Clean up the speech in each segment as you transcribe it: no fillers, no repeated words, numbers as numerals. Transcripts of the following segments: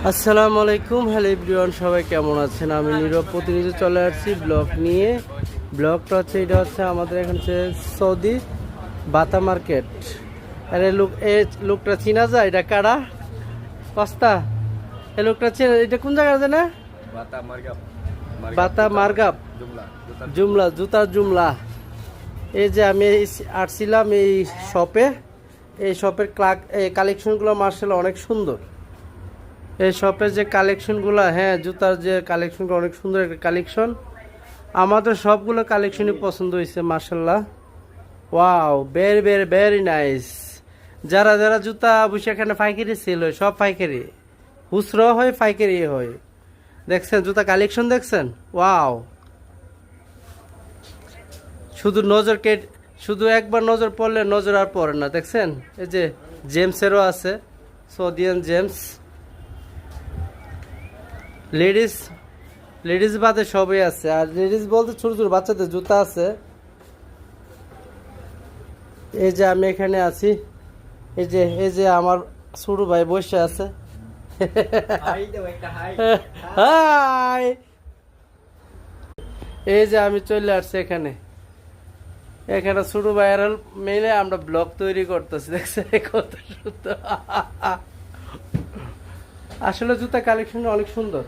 আসসালামু আলাইকুম, hello everyone, সবাই কেমন আছেন? আমি নীরব প্রতিনিধি চলে আসছি ব্লগ নিয়ে। ব্লগটা হচ্ছে, এটা হচ্ছে আমাদের এখানে হচ্ছে সৌদি বাতা মার্কেট। আরে লোকটা চিনা যায়? এটা কারা? কস্তা? এই লোকটা চিনা? এটা কোন জায়গা আছে না? বাতা মার্গাব জুমলা, জুতার জুমলা। এই যে আমি আসছিলাম এই শপে। এই শপের কালেকশনগুলো মার্শাল্লাহ অনেক সুন্দর। এই শপের যে কালেকশনগুলো, হ্যাঁ জুতার যে কালেকশনগুলো অনেক সুন্দর একটা কালেকশন। আমাদের সবগুলো কালেকশনই পছন্দ হয়েছে মাশাল্লাহ। Wow, very very very nice. যারা যারা জুতা বসে এখানে পাইকারি সেল হয়, সব পাইকারি, খুচরো হয় পাইকারি হয়। দেখছেন জুতা কালেকশন দেখছেন? ওয়াও, শুধু একবার নজর পড়লে নজর আর পড়ে না। দেখছেন এই যে জেমসেরও আছে, সৌদিয়ান জেমস। লেডিস বাদে সবই আছে। আর লেডিস বলতে ছোট ছোট বাচ্চাদের জুতা আছে। এই যে আমি এখানে আছি, এই যে আমার ছোট ভাই বসে আছে। হাই, এই যে আমি চলে আসছি এখানে ছোট ভাইয়ের মিলে আমরা ব্লগ তৈরি করতেছি। দেখছে কত সুন্দর। আসলে জুতা কালেকশন অনেক সুন্দর।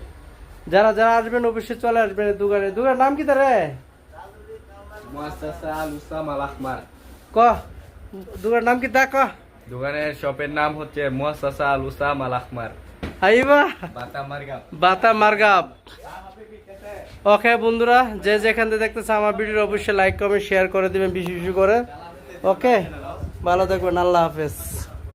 যারা যারা আসবেন অবশ্যই চলে আসবেন দোকানের নাম কি তারে? মুআসসাসা আল উসাম আল আহমার। ক দোকানের নাম কি তা ক? দোকানের শপের নাম হচ্ছে মুআসসাসা আল উসাম আল আহমার, আইবা বাতা মার্গাব। বাতা মার্গাব। ওকে বন্ধুরা, যে যেখান থেকে দেখতেছে আমার ভিডিও অবশ্যই লাইক কমেন্ট শেয়ার করে দিবেন, বেশি বেশি করে। ওকে, ভালো থাকবেন, আল্লাহ হাফেজ।